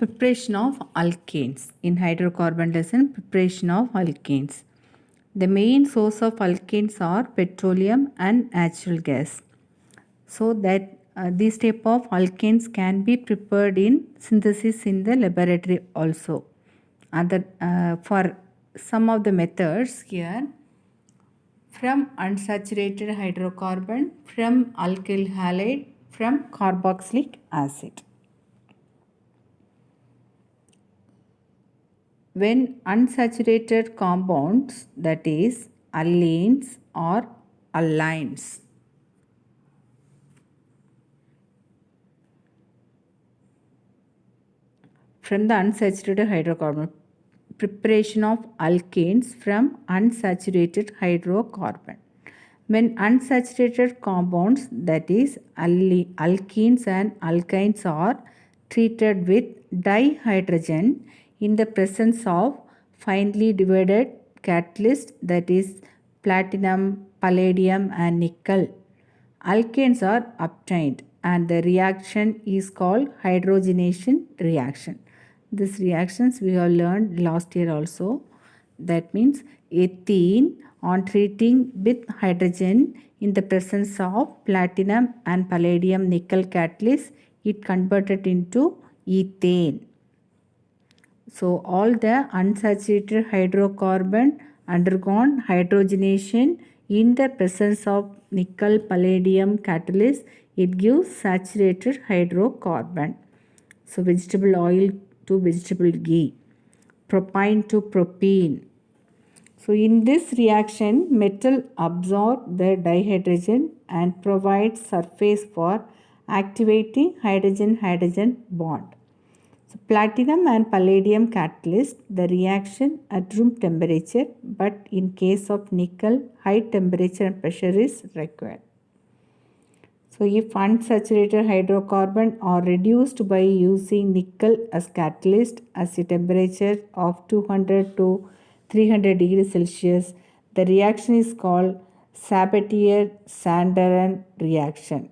Preparation of alkanes. In hydrocarbon lesson, preparation of alkanes. The main source of alkanes are petroleum and natural gas. So that these type of alkanes can be prepared in synthesis in the laboratory also. For some of the methods here, from unsaturated hydrocarbon, from alkyl halide, from carboxylic acid. When unsaturated compounds, that is allenes or allynes, from the unsaturated hydrocarbon, preparation of alkanes from unsaturated hydrocarbon. When unsaturated compounds, that is alkenes and alkynes, are treated with dihydrogen in the presence of finely divided catalyst, that is platinum, palladium and nickel, alkanes are obtained and the reaction is called hydrogenation reaction. These reactions we have learned last year also. That means ethene, on treating with hydrogen in the presence of platinum and palladium nickel catalyst, it converted into ethane. So all the unsaturated hydrocarbon undergone hydrogenation in the presence of nickel palladium catalyst, it gives saturated hydrocarbon. So vegetable oil to vegetable ghee, propine to propene. So in this reaction, metal absorb the dihydrogen and provides surface for activating hydrogen-hydrogen bond. So platinum and palladium catalyst the reaction at room temperature, but in case of nickel, high temperature and pressure is required. So if unsaturated hydrocarbon are reduced by using nickel as catalyst at a temperature of 200 to 300 degrees Celsius, the reaction is called Sabatier-Sanderen reaction.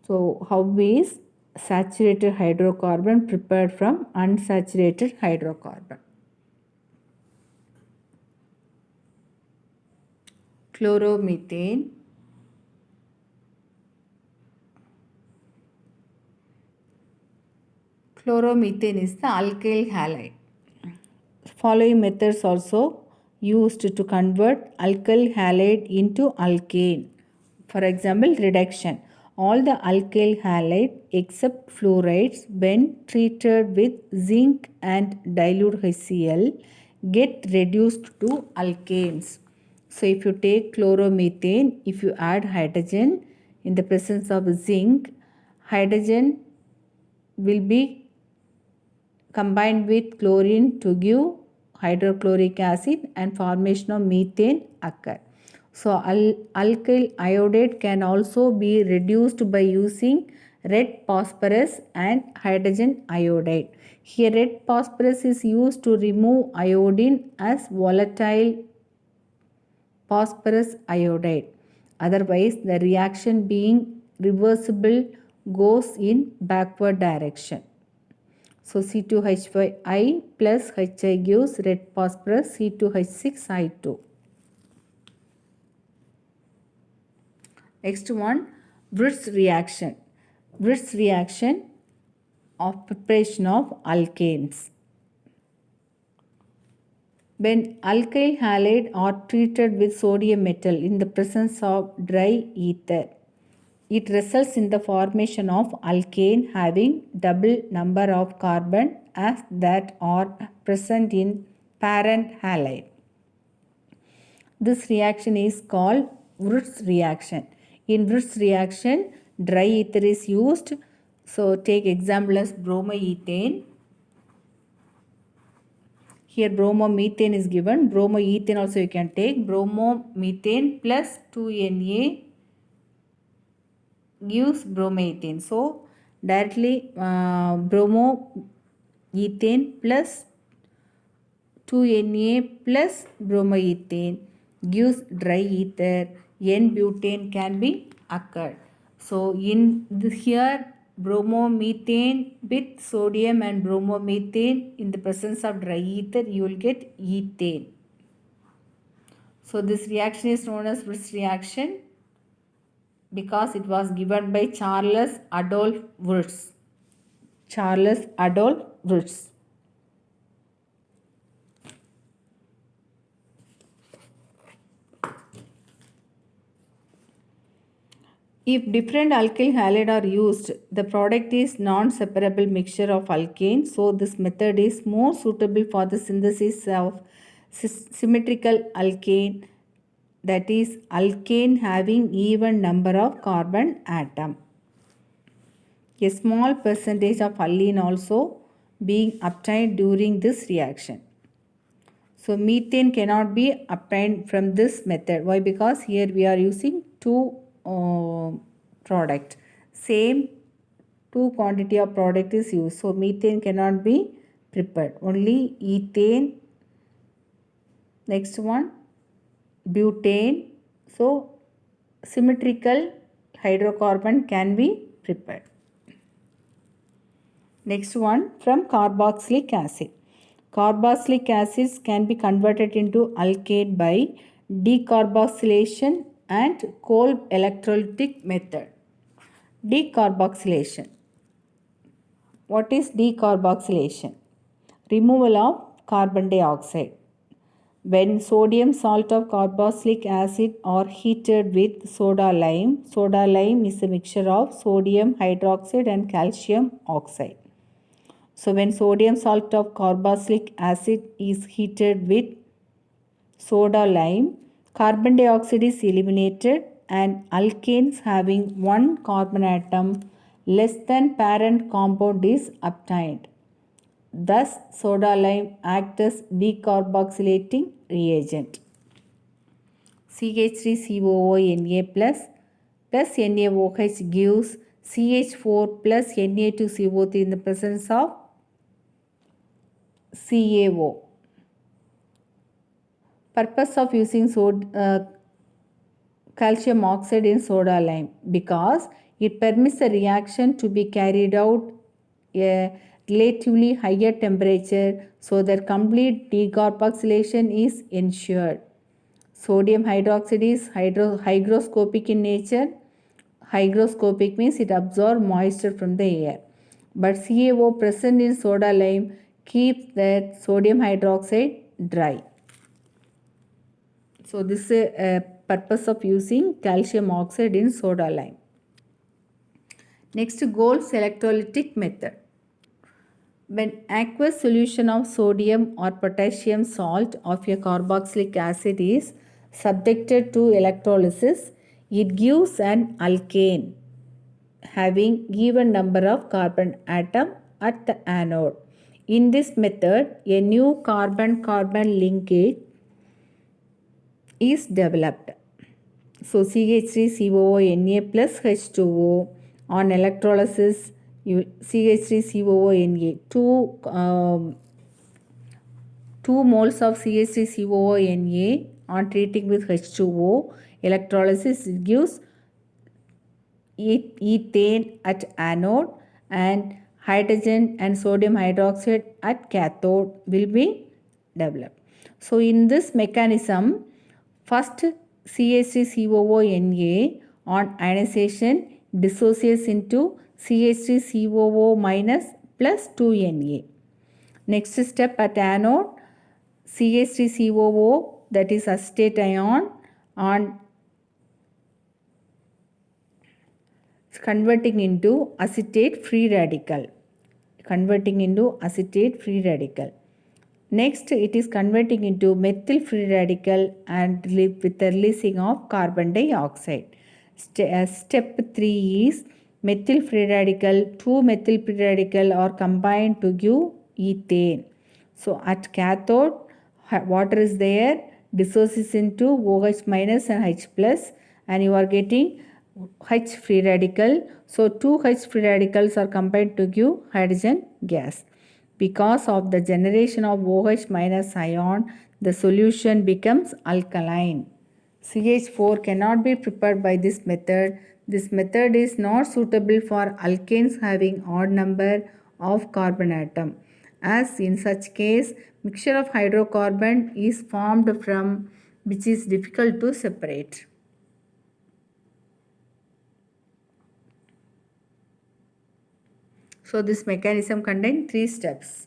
So how is saturated hydrocarbon prepared from unsaturated hydrocarbon? Chloromethane, chloromethane is the alkyl halide. Following methods also used to convert alkyl halide into alkane. For example, reduction. All the alkyl halide except fluorides, when treated with zinc and dilute HCl, get reduced to alkanes. So if you take chloromethane, if you add hydrogen in the presence of zinc, hydrogen will be combined with chlorine to give hydrochloric acid and formation of methane occur. So alkyl iodide can also be reduced by using red phosphorus and hydrogen iodide. Here red phosphorus is used to remove iodine as volatile phosphorus iodide. Otherwise the reaction being reversible goes in backward direction. So C2H5I plus Hi gives red phosphorus C2H6I2. Next one, Wurtz reaction. Wurtz reaction of preparation of alkanes. When alkyl halide are treated with sodium metal in the presence of dry ether, it results in the formation of alkane having double number of carbon as that are present in parent halide. This reaction is called Wurtz reaction. In Wurtz reaction, dry ether is used. So take example as bromoethane. Here bromomethane is given. Bromoethane also you can take. Bromomethane plus 2Na gives bromethane. So directly bromoethane plus 2Na plus bromoethane gives dry ether. N-butane can be occurred. So in here bromomethane with sodium and bromomethane in the presence of dry ether, you will get ethane. So this reaction is known as Wurtz reaction because it was given by Charles Adolph Wurtz. Charles Adolph Wurtz. If different alkyl halide are used, the product is non-separable mixture of alkane. So this method is more suitable for the synthesis of symmetrical alkane, that is alkane having even number of carbon atom. A small percentage of allene also being obtained during this reaction. So methane cannot be obtained from this method. Why? Because here we are using two product. Same two quantity of product is used. So methane cannot be prepared. Only ethane. Next one, butane. So symmetrical hydrocarbon can be prepared. Next one, from carboxylic acid. Carboxylic acids can be converted into alkane by decarboxylation and cold electrolytic method. Decarboxylation. What is decarboxylation? Removal of carbon dioxide. When sodium salt of carboxylic acid are heated with soda lime is a mixture of sodium hydroxide and calcium oxide. So when sodium salt of carboxylic acid is heated with soda lime, carbon dioxide is eliminated and alkanes having one carbon atom less than parent compound is obtained. Thus, soda lime acts as decarboxylating reagent. CH3COONA plus NaOH gives CH4 plus Na2CO3 in the presence of CaO. Purpose of using calcium oxide in soda lime, because it permits the reaction to be carried out a relatively higher temperature so that complete decarboxylation is ensured. Sodium hydroxide is hygroscopic in nature. Hygroscopic means it absorbs moisture from the air. But CaO present in soda lime keeps that sodium hydroxide dry. So this is a purpose of using calcium oxide in soda lime. Next, Gold's electrolytic method. When aqueous solution of sodium or potassium salt of a carboxylic acid is subjected to electrolysis, it gives an alkane having given number of carbon atom at the anode. In this method, a new carbon-carbon linkage is developed. So CH3COONA plus H2O on electrolysis, CH3COONA, 2 moles of CH3COONA on treating with H2O electrolysis, it gives ethane at anode and hydrogen and sodium hydroxide at cathode will be developed. So in this mechanism, first CH3COONA on ionization dissociates into CH3COO minus plus 2Na. Next step at anode, CH3COO, that is acetate ion, on converting into acetate free radical. Next, it is converting into methyl free radical and with the releasing of carbon dioxide. Step 3 is methyl free radical. 2 methyl free radical are combined to give ethane. So at cathode, water is there, dissociates into OH minus and H plus, and you are getting H free radical. So 2 H free radicals are combined to give hydrogen gas. Because of the generation of OH minus ion, the solution becomes alkaline. CH4 cannot be prepared by this method. This method is not suitable for alkanes having odd number of carbon atom, as in such case mixture of hydrocarbon is formed from which is difficult to separate. So this mechanism contains 3 steps.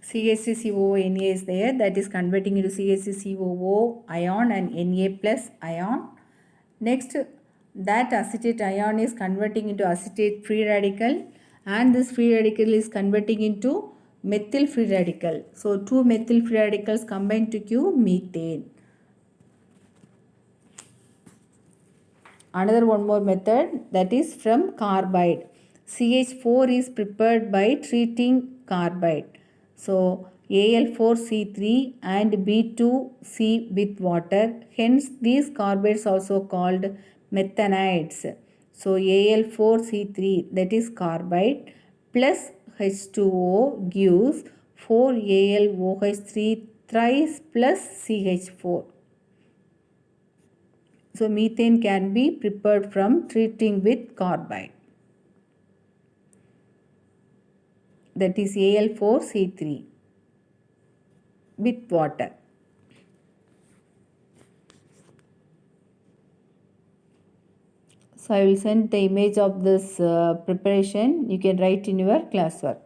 CH3COO Na is there, that is converting into CH3COO ion and Na plus ion. Next, that acetate ion is converting into acetate free radical, and this free radical is converting into methyl free radical. So 2 methyl free radicals combine to give methane. Another one more method, that is from carbide. CH4 is prepared by treating carbide. So Al4C3 and B2C with water. Hence these carbides also called methanides. So Al4C3, that is carbide, plus H2O gives 4AlOH3 thrice plus CH4. So methane can be prepared from treating with carbide, that is Al4C3 with water. So I will send the image of this preparation. You can write in your classwork.